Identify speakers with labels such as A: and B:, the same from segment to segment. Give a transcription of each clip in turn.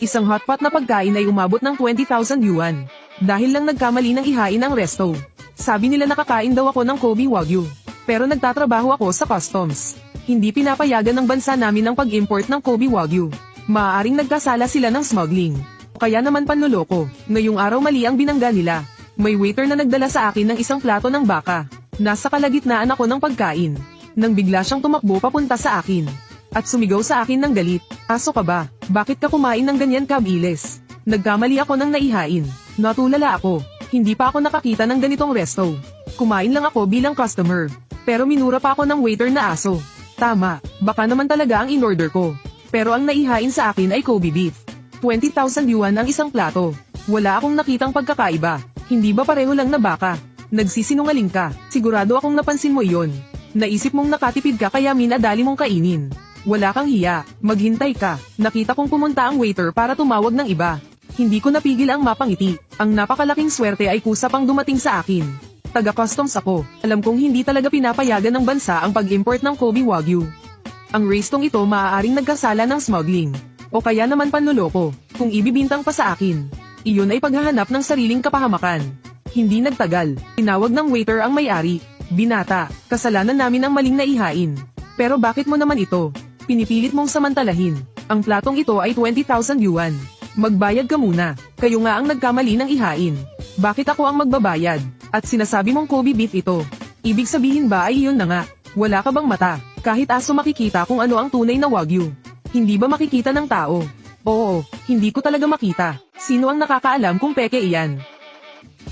A: Isang hotpot na pagkain ay umabot ng 20,000 yuan. Dahil lang nagkamali ng ihain ang resto. Sabi nila nakakain daw ako ng Kobe Wagyu. Pero nagtatrabaho ako sa customs. Hindi pinapayagan ng bansa namin ang pag-import ng Kobe Wagyu. Maaaring nagkasala sila ng smuggling. Kaya naman panloloko. Ngayong araw mali ang binangga nila. May waiter na nagdala sa akin ng isang plato ng baka. Nasa kalagitnaan ako ng pagkain. Nang bigla siyang tumakbo papunta sa akin. At sumigaw sa akin ng galit. Aso ka ba? Bakit ka kumain ng ganyan kabilis? Nagkamali ako ng naihain. Natulala ako. Hindi pa ako nakakita ng ganitong resto. Kumain lang ako bilang customer. Pero minura pa ako ng waiter na aso. Tama, baka naman talaga ang in-order ko. Pero ang naihain sa akin ay Kobe beef. 20,000 yuan ang isang plato. Wala akong nakitang pagkakaiba. Hindi ba pareho lang na baka? Nagsisinungaling ka. Sigurado akong napansin mo iyon. Naisip mong nakatipid ka kaya minadali mong kainin. Wala kang hiya. Maghintay ka. Nakita kong pumunta ang waiter para tumawag ng iba. Hindi ko napigil ang mapangiti. Ang napakalaking swerte ay kusa pang dumating sa akin. Taga-customs ako. Alam kong hindi talaga pinapayagan ng bansa ang pag-import ng Kobe Wagyu. Ang restong ito maaaring nagkasala ng smuggling. O kaya naman panloloko. Kung ibibintang pa sa akin. Iyon ay paghahanap ng sariling kapahamakan. Hindi nagtagal. Tinawag ng waiter ang may-ari. Binata, kasalanan namin ang maling naihain. Pero bakit mo naman ito? Pinipilit mong samantalahin. Ang platong ito ay 20,000 yuan. Magbayad ka muna. Kayo nga ang nagkamali ng ihain. Bakit ako ang magbabayad? At sinasabi mong Kobe beef ito. Ibig sabihin ba ay iyon na nga? Wala ka bang mata? Kahit aso makikita kung ano ang tunay na Wagyu. Hindi ba makikita ng tao? Oo, hindi ko talaga makita. Sino ang nakakaalam kung peke iyan?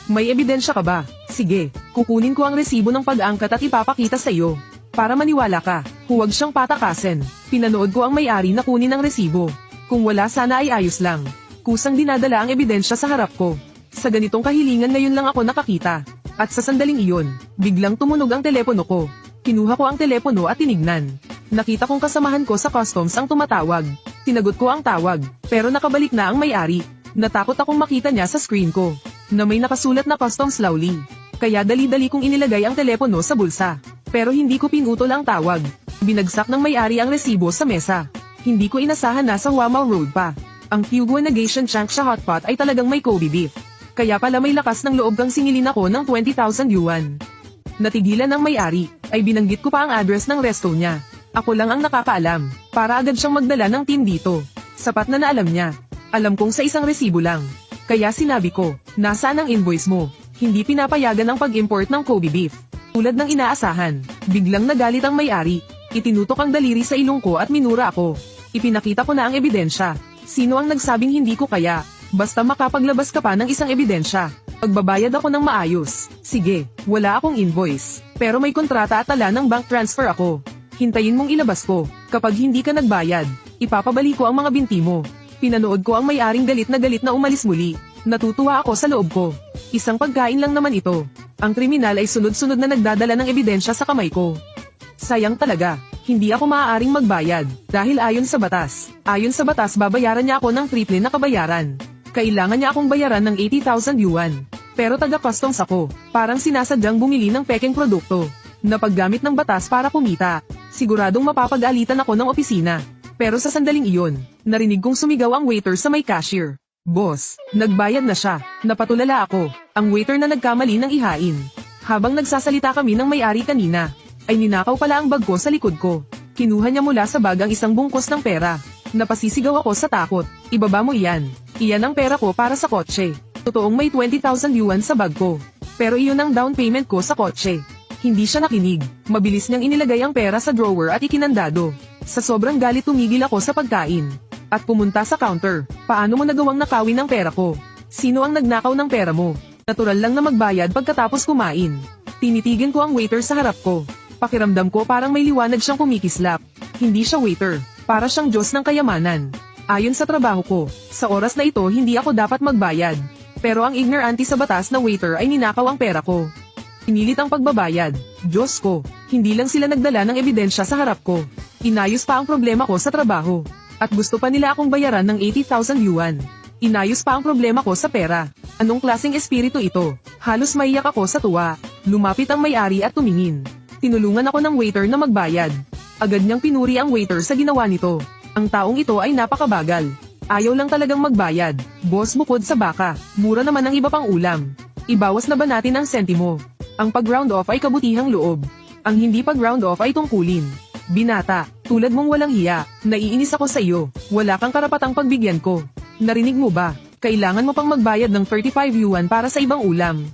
A: May ebidensya ka ba? Sige, kukunin ko ang resibo ng pag-angkat at ipapakita sa iyo. Para maniwala ka, huwag siyang patakasin. Pinanood ko ang may-ari na kunin ang resibo. Kung wala sana ay ayos lang. Kusang dinadala ang ebidensya sa harap ko. Sa ganitong kahilingan ngayon lang ako nakakita. At sa sandaling iyon, biglang tumunog ang telepono ko. Kinuha ko ang telepono at tinignan. Nakita kong kasamahan ko sa customs ang tumatawag. Tinagot ko ang tawag, pero nakabalik na ang may-ari. Natakot akong makita niya sa screen ko, na may nakasulat na customs Lowly. Kaya dali-dali kong inilagay ang telepono sa bulsa. Pero hindi ko pinutol ang tawag. Binagsak ng may-ari ang resibo sa mesa. Hindi ko inasahan na sa Huamao Road pa. Ang Fuguan Nagation Changsha Hotpot ay talagang may Kobe beef. Kaya pala may lakas ng loob kang singilin ako ng 20,000 yuan. Natigilan ng may-ari, ay binanggit ko pa ang address ng resto niya. Ako lang ang nakakaalam, para agad siyang magdala ng team dito. Sapat na naalam niya. Alam kong sa isang resibo lang. Kaya sinabi ko, nasaan ang invoice mo? Hindi pinapayagan ang pag-import ng Kobe beef. Tulad ng inaasahan, biglang nagalit ang may-ari. Itinutok ang daliri sa ilong ko at minura ako. Ipinakita ko na ang ebidensya. Sino ang nagsabing hindi ko kaya? Basta makapaglabas ka pa ng isang ebidensya. Pagbabayad ako ng maayos. Sige, wala akong invoice. Pero may kontrata at tala ng bank transfer ako. Hintayin mong ilabas ko. Kapag hindi ka nagbayad, ipapabalik ko ang mga binti mo. Pinanood ko ang may-aring galit na umalis muli. Natutuwa ako sa loob ko. Isang pagkain lang naman ito. Ang kriminal ay sunod-sunod na nagdadala ng ebidensya sa kamay ko. Sayang talaga. Hindi ako maaaring magbayad, dahil ayon sa batas babayaran niya ako ng triple na kabayaran. Kailangan niya akong bayaran ng 80,000 yuan. Pero taga-customs ako, parang sinasadyang bumili ng pekeng produkto, na paggamit ng batas para kumita. Siguradong mapapag-alitan ako ng opisina. Pero sa sandaling iyon, narinig kong sumigaw ang waiter sa may cashier. Boss, nagbayad na siya. Napatulala ako, ang waiter na nagkamali ng ihain. Habang nagsasalita kami ng may-ari kanina, ay ninakaw pala ang bag ko sa likod ko. Kinuha niya mula sa bag ang isang bungkos ng pera. Napasisigaw ako sa takot. Ibaba mo iyan. Iyan ang pera ko para sa kotse. Totoong may 20,000 yuan sa bag ko. Pero iyon ang down payment ko sa kotse. Hindi siya nakinig. Mabilis niyang inilagay ang pera sa drawer at ikinandado. Sa sobrang galit tumigil ako sa pagkain. At pumunta sa counter. Paano mo nagawang nakawin ang pera ko? Sino ang nagnakaw ng pera mo? Natural lang na magbayad pagkatapos kumain. Tinitigan ko ang waiter sa harap ko. Pakiramdam ko parang may liwanag siyang kumikislap. Hindi siya waiter. Para siyang Diyos ng kayamanan. Ayon sa trabaho ko, sa oras na ito hindi ako dapat magbayad. Pero ang ignorante sa batas na waiter ay ninakaw ang pera ko. Pinilit ang pagbabayad. Diyos ko, hindi lang sila nagdala ng ebidensya sa harap ko. Inayos pa ang problema ko sa trabaho. At gusto pa nila akong bayaran ng 80,000 yuan. Inayos pa ang problema ko sa pera. Anong klaseng espiritu ito? Halos maiyak ako sa tuwa. Lumapit ang may-ari at tumingin. Tinulungan ako ng waiter na magbayad. Agad niyang pinuri ang waiter sa ginawa nito. Ang taong ito ay napakabagal. Ayaw lang talagang magbayad. Boss, bukod sa baka, mura naman ang iba pang ulam. Ibawas na ba natin ang sentimo? Ang pag-round off ay kabutihang loob. Ang hindi pag-round off ay tungkulin. Binata, tulad mong walang hiya, naiinis ako sa iyo. Wala kang karapatang pagbigyan ko. Narinig mo ba? Kailangan mo pang magbayad ng 35 yuan para sa ibang ulam.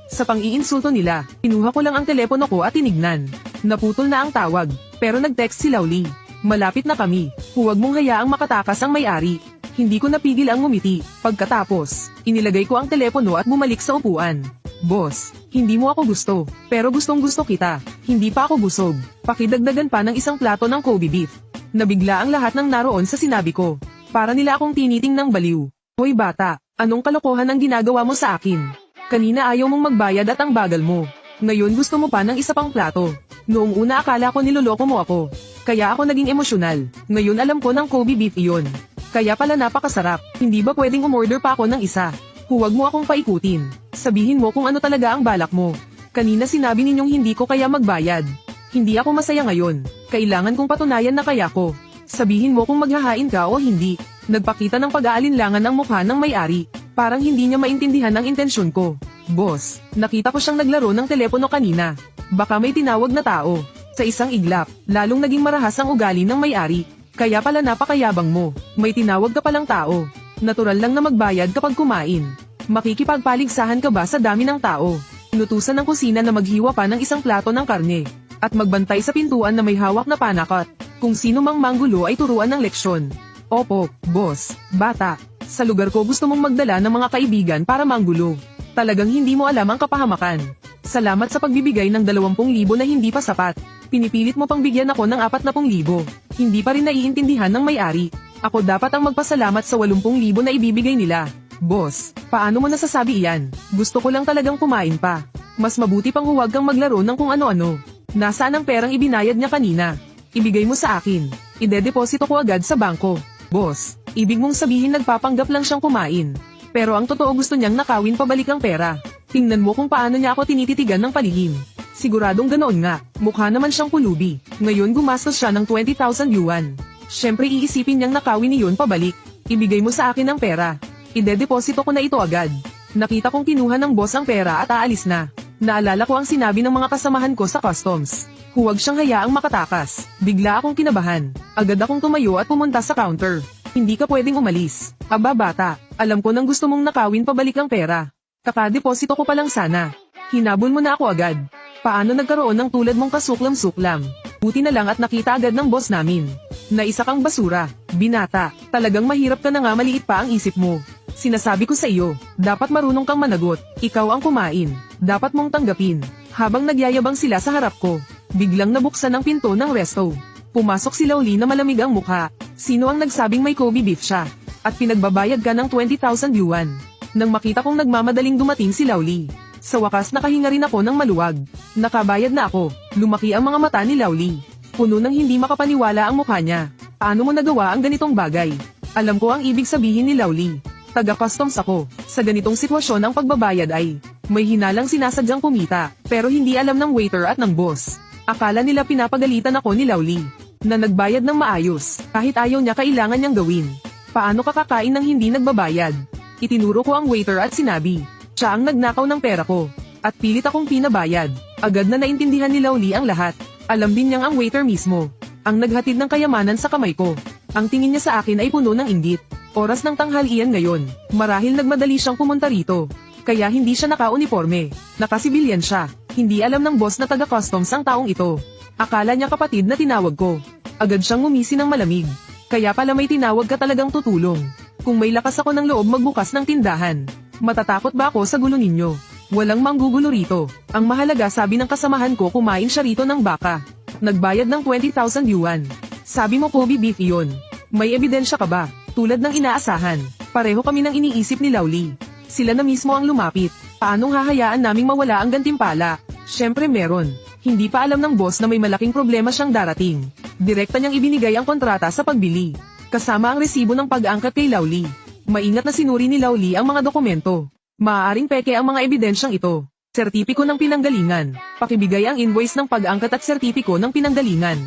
A: Sa pang-iinsulto nila, kinuha ko lang ang telepono ko at tinignan. Naputol na ang tawag, pero nag-text si Lowly. Malapit na kami, huwag mong hayaang makatakas ang may-ari. Hindi ko napigil ang ngumiti. Pagkatapos, inilagay ko ang telepono at bumalik sa upuan. Boss, hindi mo ako gusto, pero gustong gusto kita. Hindi pa ako busog. Pakidagdagan pa ng isang plato ng Kobe beef. Nabigla ang lahat ng naroon sa sinabi ko. Para nila akong tiniting ng baliw. Hoy bata, anong kalokohan ang ginagawa mo sa akin? Kanina ayaw mong magbayad at ang bagal mo. Ngayon gusto mo pa ng isa pang plato. Noong una akala ko niloloko mo ako. Kaya ako naging emosyonal. Ngayon alam ko ng Kobe beef iyon. Kaya pala napakasarap. Hindi ba pwedeng umorder pa ako ng isa? Huwag mo akong paikutin. Sabihin mo kung ano talaga ang balak mo. Kanina sinabi ninyong hindi ko kaya magbayad. Hindi ako masaya ngayon. Kailangan kong patunayan na kaya ko. Sabihin mo kung maghahain ka o hindi. Nagpakita ng pag-aalinlangan ang mukha ng may-ari. Parang hindi niya maintindihan ang intensyon ko. Boss, nakita ko siyang naglaro ng telepono kanina. Baka may tinawag na tao. Sa isang iglap, lalong naging marahas ang ugali ng may-ari. Kaya pala napakayabang mo. May tinawag ka palang tao. Natural lang na magbayad kapag kumain. Makikipagpaligsahan ka ba sa dami ng tao? Inutusan ng kusina na maghiwa pa ng isang plato ng karne. At magbantay sa pintuan na may hawak na panakot. Kung sino mang manggulo ay turuan ng leksyon. Opo, boss, bata. Sa lugar ko gusto mong magdala ng mga kaibigan para manggulo. Talagang hindi mo alam ang kapahamakan. Salamat sa pagbibigay ng 20,000 na hindi pa sapat. Pinipilit mo pang bigyan ako ng 40,000. Hindi pa rin naiintindihan ng may-ari. Ako dapat ang magpasalamat sa 80,000 na ibibigay nila. Boss, paano mo nasasabi iyan? Gusto ko lang talagang kumain pa. Mas mabuti pang huwag kang maglaro ng kung ano-ano. Nasaan ang perang ibinayad niya kanina? Ibigay mo sa akin. Ide-deposito ko agad sa bangko. Boss, ibig mong sabihin nagpapanggap lang siyang kumain. Pero ang totoo gusto niyang nakawin pabalik ang pera. Tingnan mo kung paano niya ako tinititigan ng palihim. Siguradong ganoon nga, mukha naman siyang pulubi. Ngayon gumastos siya ng 20,000 yuan. Siyempre iisipin niyang nakawin niyon pabalik. Ibigay mo sa akin ang pera. Ide-deposito ko na ito agad. Nakita kong kinuha ng boss ang pera at aalis na. Naalala ko ang sinabi ng mga kasamahan ko sa customs. Huwag siyang hayaang makatakas. Bigla akong kinabahan. Agad akong tumayo at pumunta sa counter. Hindi ka pwedeng umalis. Aba bata, alam ko nang gusto mong nakawin pabalik ang pera. Kakadeposito ko pa lang sana. Hinabol mo na ako agad. Paano nagkaroon ng tulad mong kasuklam-suklam? Buti na lang at nakita agad ng boss namin. Na isa kang basura. Binata, talagang mahirap ka na nga, maliit pa ang isip mo. Sinasabi ko sa iyo, dapat marunong kang managot. Ikaw ang kumain. Dapat mong tanggapin. Habang nagyayabang sila sa harap ko, biglang nabuksan ang pinto ng resto. Pumasok si Lowly na malamig ang mukha. Sino ang nagsabing may Kobe beef siya? At pinagbabayad ka ng 20,000 yuan. Nang makita kong nagmamadaling dumating si Lowly. Sa wakas nakahinga rin ako ng maluwag. Nakabayad na ako. Lumaki ang mga mata ni Lowly. Puno ng hindi makapaniwala ang mukha niya. Paano mo nagawa ang ganitong bagay? Alam ko ang ibig sabihin ni Lowly. Taga-customs ako. Sa ganitong sitwasyon ang pagbabayad ay may hinalang sinasadyang kumita, pero hindi alam ng waiter at ng boss. Akala nila pinapagalitan ako ni Lowly, na nagbayad ng maayos, kahit ayaw niya kailangan niyang gawin. Paano ka kakain ng hindi nagbabayad? Itinuro ko ang waiter at sinabi, siya ang nagnakaw ng pera ko, at pilit akong pinabayad. Agad na naintindihan ni Lowly ang lahat. Alam din niyang ang waiter mismo, ang naghatid ng kayamanan sa kamay ko. Ang tingin niya sa akin ay puno ng inggit. Oras ng tanghalian ngayon, marahil nagmadali siyang pumunta rito. Kaya hindi siya naka-uniforme, nakasibilyan siya. Hindi alam ng boss na taga-customs ang taong ito. Akala niya kapatid na tinawag ko. Agad siyang ngumisi ng malamig. Kaya pala may tinawag ka talagang tutulong. Kung may lakas ako ng loob magbukas ng tindahan, matatakot ba ako sa gulo ninyo? Walang manggugulo rito. Ang mahalaga, sabi ng kasamahan ko, kumain siya rito ng baka. Nagbayad ng 20,000 yuan. Sabi mo Kobe beef iyon. May ebidensya ka ba? Tulad ng inaasahan, pareho kami ng iniisip ni Lowly. Sila na mismo ang lumapit. Paanong hahayaan naming mawala ang gantimpala? Syempre meron. Hindi pa alam ng boss na may malaking problema siyang darating. Direkta niyang ibinigay ang kontrata sa pagbili. Kasama ang resibo ng pag-angkat kay Lowly. Maingat na sinuri ni Lowly ang mga dokumento. Maaaring peke ang mga ebidensyang ito. Sertipiko ng pinanggalingan. Pakibigay ang invoice ng pag-angkat at sertipiko ng pinanggalingan.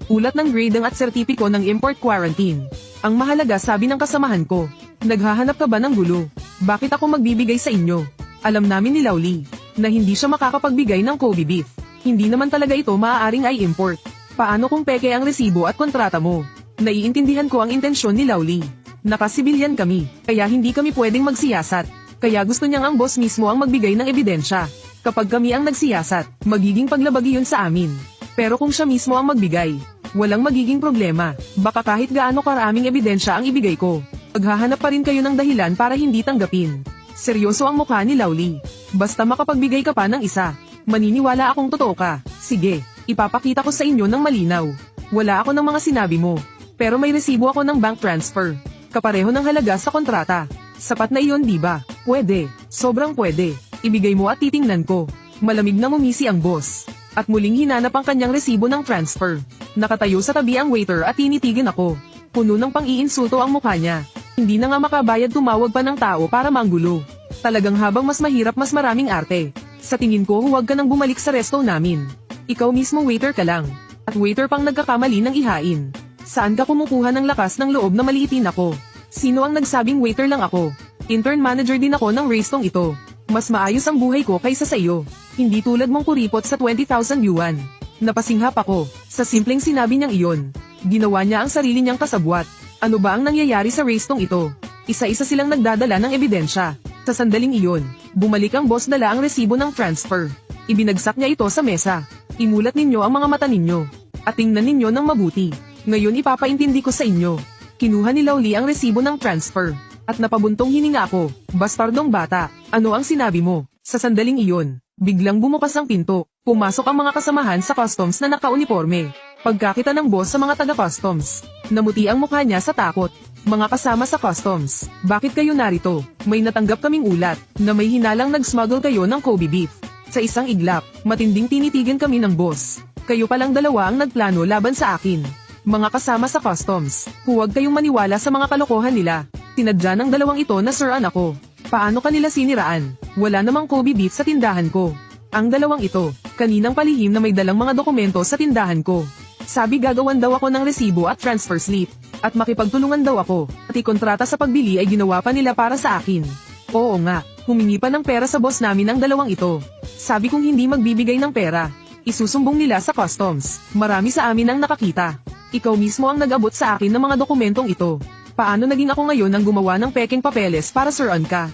A: Ulat ng grading at sertipiko ng import quarantine. Ang mahalaga, sabi ng kasamahan ko. Naghahanap ka ba ng gulo? Bakit ako magbibigay sa inyo? Alam namin ni Lowly na hindi siya makakapagbigay ng Kobe beef. Hindi naman talaga ito maaaring ay import. Paano kung peke ang resibo at kontrata mo? Naiintindihan ko ang intensyon ni Lowly. Nakasibilyan kami, kaya hindi kami pwedeng magsiyasat. Kaya gusto niyang ang boss mismo ang magbigay ng ebidensya. Kapag kami ang nagsiyasat, magiging paglabag yun sa amin. Pero kung siya mismo ang magbigay, walang magiging problema. Baka kahit gaano karaming ebidensya ang ibigay ko, maghahanap pa rin kayo ng dahilan para hindi tanggapin. Seryoso ang mukha ni Lowly. Basta makapagbigay ka pa ng isa, maniniwala akong totoo ka. Sige, ipapakita ko sa inyo ng malinaw. Wala ako ng mga sinabi mo, pero may resibo ako ng bank transfer. Kapareho ng halaga sa kontrata. Sapat na iyon, di ba? Pwede, sobrang pwede. Ibigay mo at titingnan ko. Malamig na ngumisi ang boss. At muling hinanap ang kanyang resibo ng transfer. Nakatayo sa tabi ang waiter at tinitigan ako. Puno ng pang-iinsulto ang mukha niya. Hindi na nga makabayad, tumawag pa ng tao para manggulo. Talagang habang mas mahirap mas maraming arte. Sa tingin ko, huwag ka nang bumalik sa resto namin. Ikaw mismo waiter ka lang. At waiter pang nagkakamali ng ihain. Saan ka kumukuha ng lakas ng loob na maliitin ako? Sino ang nagsabing waiter lang ako? Intern manager din ako ng restong ito. Mas maayos ang buhay ko kaysa sa iyo. Hindi tulad mong kuripot sa 20,000 yuan. Napasinghap ako sa simpleng sinabi niyang iyon. Ginawa niya ang sarili niyang kasabwat. Ano ba ang nangyayari sa restong ito? Isa-isa silang nagdadala ng ebidensya. Sa sandaling iyon, bumalik ang boss, dala ang resibo ng transfer. Ibinagsak niya ito sa mesa. Imulat ninyo ang mga mata ninyo. At tingnan ninyo ng mabuti. Ngayon ipapaintindi ko sa inyo. Kinuha ni Lowly ang resibo ng transfer. At napabuntong hininga ako. Bastardong bata, ano ang sinabi mo? Sa sandaling iyon, biglang bumukas ang pinto. Pumasok ang mga kasamahan sa customs na naka-uniforme. Pagkakita ng boss sa mga taga-customs, namuti ang mukha niya sa takot. Mga kasama sa customs, bakit kayo narito? May natanggap kaming ulat na may hinalang nag-smuggle kayo ng Kobe beef. Sa isang iglap, matinding tinitigan kami ng boss. Kayo palang dalawa ang nagplano laban sa akin. Mga kasama sa customs, huwag kayong maniwala sa mga kalokohan nila. Tinadya ng dalawang ito na siraan ako. Paano kanila siniraan? Wala namang Kobe beef sa tindahan ko. Ang dalawang ito, kaninang palihim na may dalang mga dokumento sa tindahan ko. Sabi gagawan daw ako ng resibo at transfer slip. At makipagtulungan daw ako. At ikontrata sa pagbili ay ginawa pa nila para sa akin. Oo nga, humingi pa ng pera sa boss namin ang dalawang ito. Sabi kong hindi magbibigay ng pera. Isusumbong nila sa customs. Marami sa amin ang nakakita. Ikaw mismo ang nag-abot sa akin ng mga dokumentong ito. Paano naging ako ngayon ang gumawa ng peking papeles para siraan ka?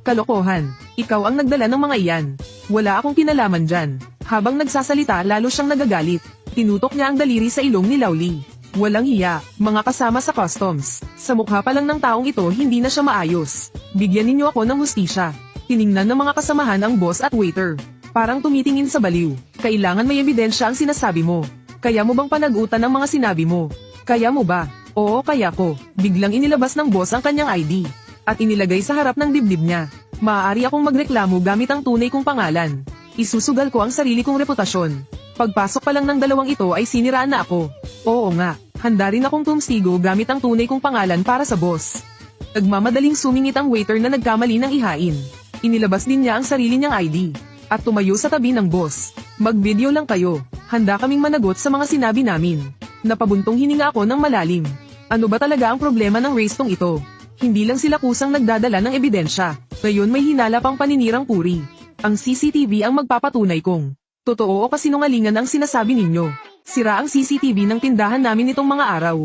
A: Kalokohan. Ikaw ang nagdala ng mga iyan. Wala akong kinalaman dyan. Habang nagsasalita, lalo siyang nagagalit. Tinutok niya ang daliri sa ilong ni Lowly. Walang hiya, mga kasama sa customs. Sa mukha pa lang ng taong ito, hindi na siya maayos. Bigyan ninyo ako ng hustisya. Tiningnan ng mga kasamahan ang boss at waiter. Parang tumitingin sa baliw. Kailangan may ebidensya ang sinasabi mo. Kaya mo bang panagutan ng mga sinabi mo? Kaya mo ba? Oo, kaya ko. Biglang inilabas ng boss ang kanyang ID. At inilagay sa harap ng dibdib niya. Maaari akong magreklamo gamit ang tunay kong pangalan. Isusugal ko ang sarili kong reputasyon. Pagpasok pa lang ng dalawang ito ay siniraan na ako. Oo nga, handa rin akong tumstigo gamit ang tunay kong pangalan para sa boss. Nagmamadaling sumingit ang waiter na nagkamali ng ihain. Inilabas din niya ang sarili niyang ID. At tumayo sa tabi ng boss. Mag-video lang kayo. Handa kaming managot sa mga sinabi namin. Napabuntong hininga ako ng malalim. Ano ba talaga ang problema ng restong ito? Hindi lang sila kusang nagdadala ng ebidensya. Ngayon may hinala pang paninirang puri. Ang CCTV ang magpapatunay kung totoo o kasinungalingan ang sinasabi ninyo. Sira ang CCTV ng tindahan namin itong mga araw.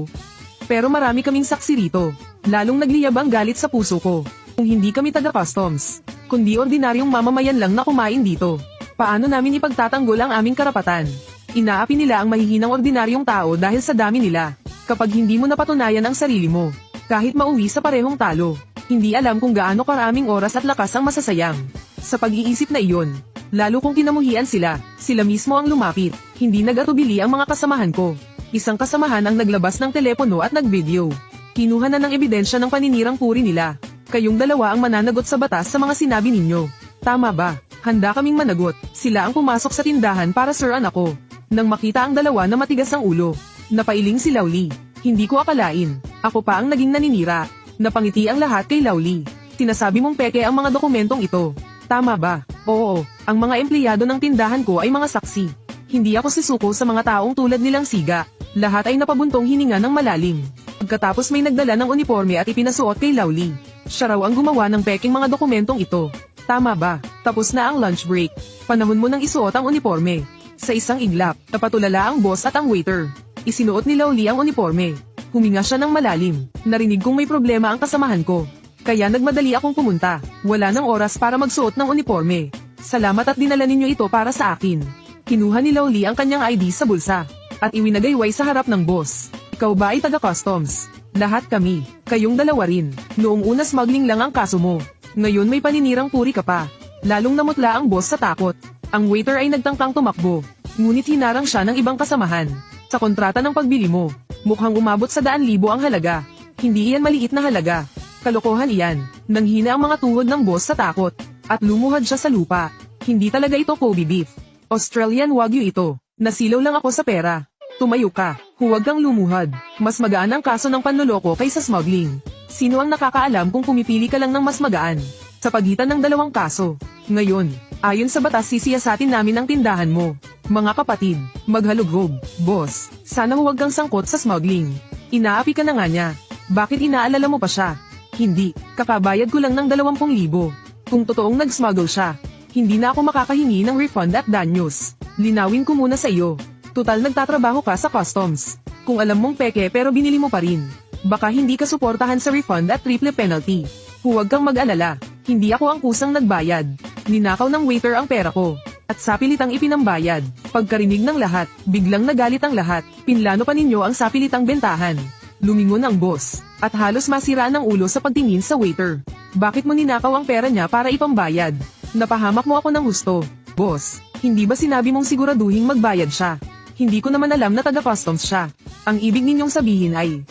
A: Pero marami kaming saksi rito. Lalong nagliyab ang galit sa puso ko. Kung hindi kami taga-customs, kundi ordinaryong mamamayan lang na kumain dito. Paano namin ipagtatanggol ang aming karapatan? Inaapi nila ang mahihinang ordinaryong tao dahil sa dami nila. Kapag hindi mo napatunayan ang sarili mo, kahit mauwi sa parehong talo, hindi alam kung gaano karaming oras at lakas ang masasayang. Sa pag-iisip na iyon, lalo kung kinamuhian sila mismo ang lumapit. Hindi nag-atubili ang mga kasamahan ko. Isang kasamahan ang naglabas ng telepono at nag-video. Kinuha na ng ebidensya ng paninirang puri nila. Kayong dalawa ang mananagot sa batas sa mga sinabi ninyo. Tama ba? Handa kaming managot. Sila ang pumasok sa tindahan para siraan ako. Nang makita ang dalawa na matigas ang ulo, napailing si Lowly. Hindi ko akalain. Ako pa ang naging naninira. Napangiti ang lahat kay Lowly. Tinasabi mong peke ang mga dokumentong ito. Tama ba? Oo, ang mga empleyado ng tindahan ko ay mga saksi. Hindi ako sisuko sa mga taong tulad nilang Siga. Lahat ay napabuntong hininga ng malalim. Pagkatapos may nagdala ng uniforme at ipinasuot kay Lowly. Siya raw ang gumawa ng peking mga dokumentong ito. Tama ba? Tapos na ang lunch break. Panahon mo nang isuot ang uniforme. Sa isang iglap, napatulala ang boss at ang waiter. Isinuot ni Lowly ang uniforme. Huminga siya ng malalim. Narinig kong may problema ang kasamahan ko. Kaya nagmadali akong pumunta. Wala nang oras para magsuot ng uniforme. Salamat at dinala ninyo ito para sa akin. Kinuha ni Lowly ang kanyang ID sa bulsa. At iwinagayway sa harap ng boss. Ikaw ba ay taga-customs? Lahat kami. Kayong dalawa rin. Noong una smuggling lang ang kaso mo. Ngayon may paninirang puri ka pa. Lalong namutla ang boss sa takot. Ang waiter ay nagtangkang tumakbo. Ngunit hinarang siya ng ibang kasamahan. Sa kontrata ng pagbili mo, mukhang umabot sa 100,000 ang halaga. Hindi iyan maliit na halaga. Kalokohan iyan. Nanghina ang mga tuhod ng boss sa takot. At lumuhad siya sa lupa. Hindi talaga ito Kobe beef. Australian Wagyu ito. Nasilaw lang ako sa pera. Tumayo ka. Huwag kang lumuhad. Mas magaan ang kaso ng panloloko kaysa smuggling. Sino ang nakakaalam kung pumipili ka lang ng mas magaan? Sa pagitan ng dalawang kaso. Ngayon, ayon sa batas sisiyasatin namin ang tindahan mo. Mga kapatid, maghalughog. Boss, sana huwag kang sangkot sa smuggling. Inaapi ka na nga niya. Bakit inaalala mo pa siya? Hindi, kakabayad ko lang ng 20,000. Kung totoong nag-smuggle siya, hindi na ako makakahingi ng refund at danyos. Linawin ko muna sa iyo. Tutal nagtatrabaho ka sa customs. Kung alam mong peke pero binili mo pa rin, baka hindi ka suportahan sa refund at triple penalty. Huwag kang mag-alala, hindi ako ang kusang nagbayad. Ninakaw ng waiter ang pera ko, at sapilitang ipinambayad. Pagkarinig ng lahat, biglang nagalit ang lahat. Pinlano pa ninyo ang sapilitang bentahan. Lumingon ang boss, at halos masiraan ang ulo sa pagtingin sa waiter. Bakit mo ninakaw ang pera niya para ipambayad? Napahamak mo ako ng husto. Boss, hindi ba sinabi mong siguraduhin magbayad siya? Hindi ko naman alam na taga-customs siya. Ang ibig ninyong sabihin ay,